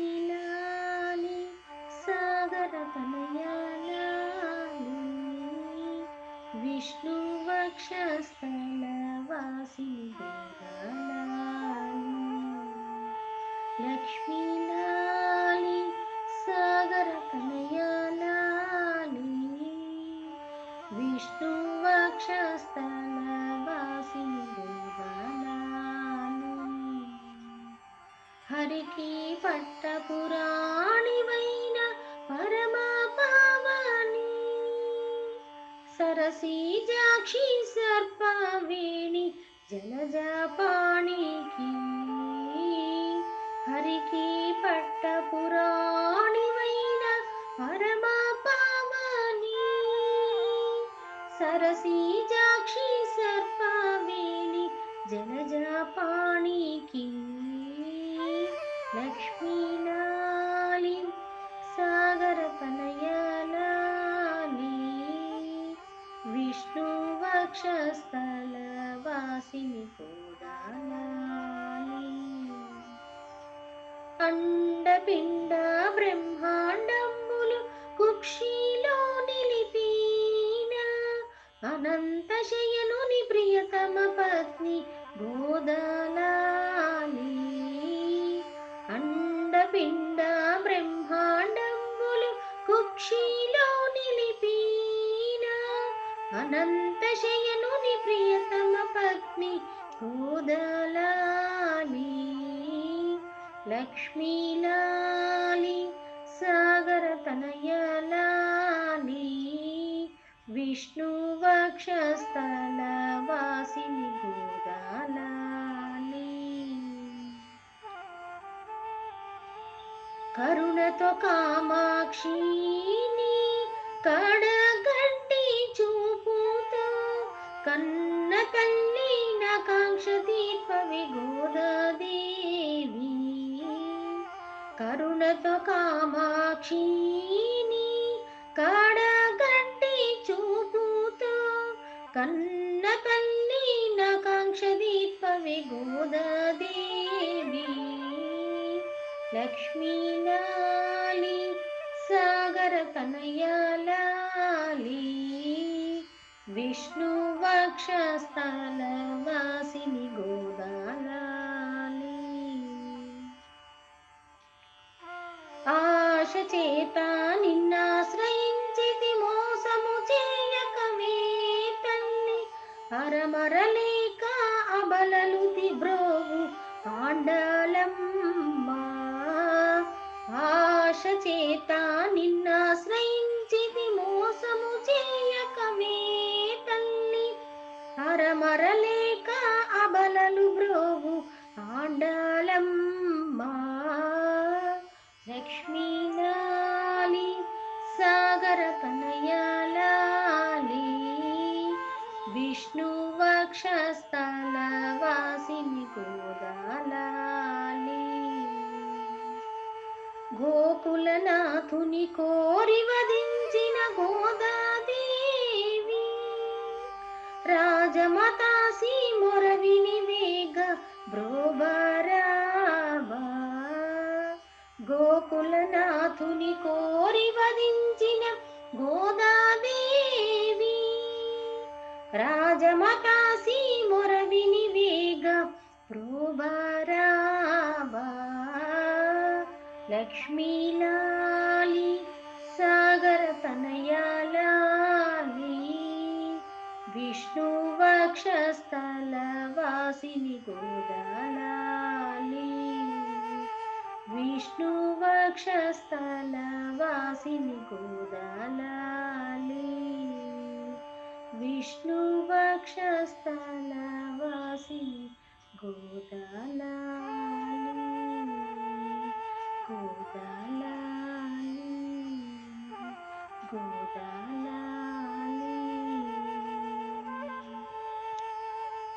లక్ష్మీలాలి సాగర తనయాలాలి విష్ణువక్షస్థల వాసిని గోదాలాలి లక్ష్మీలాలి సాగర తనయాలాలి విష్ణువక్షస్థల వాసిని గోదాలాలి హరికి పట్టపురాణివైన పరమా పావని సరసీజాక్షి సర్పవేణి జలజపాణికి హరికి పట్టపురాణివైన పరమా పావని సరసీజాక్షి సర్పవేణి జలజపాణికి లక్ష్మీలాలి సాగర తనయాలాలి విష్ణువక్షస్థల వాసిని గోదాలాలి అండపిండ బ్రహ్మాండంబులు కుక్షిలో నిలిపిన అనంత శయనుని ప్రియతమ పత్ని గోదాలాలి అండపిండ బ్రహ్మాండంబులు కుక్షిలో నిలిపిన అనంత శయనుని ప్రియతమ పత్ని గోదాలాలి లక్ష్మీలాలి సాగర తనయలాలి విష్ణువక్షస్థల వాసిని గోదాలాలి కరుణతో కామాక్షిని కడగంటి చూపుతో కన్న తల్లి నాకాంక్ష తీర్పవి గోదాదేవి కరుణతో కామాక్షిని కడగంటి చూపుతో కన్న తల్లి నాకాంక్ష తీర్పవి గోదాదేవి లక్ష్మీలాలి సాగర తనయాలాలి విష్ణువక్షస్థల వాసిని గోదాలాలి ఆశ చేత నిన్నాశ్రయించితి మోసము చేయకమే తల్లి అరమరలేక అబలలుతి బ్రోవు ఆండాలమ్మ ఆశ చేత నిన్నాశ్రయించితి మోసము చేయకమే తల్లి అరమరలేక అబలలు బ్రోవు ఆండాలమ్మ లక్ష్మీలాలి సాగర తనయాలాలి విష్ణువక్షస్థల వాసిని గోదాలాలి గోకులనాథుని కోరి వధించిన గోదాదేవి రాజమతాసి మొరవిని వేగ బ్రోబరావా గోకులనాథుని కోరి వధించిన గోదాదేవి రాజమతాసి మొరవిని వేగ ప్రోబరావా లక్ష్మీలాలి సాగర తనయాలాలి విష్ణువక్షస్థల వాసిని గోదాలాలి విష్ణువక్షస్థల వాసిని గోదాలాలి విష్ణువక్షస్థల వాసిని గోదాలాలి గోదాలాలి గో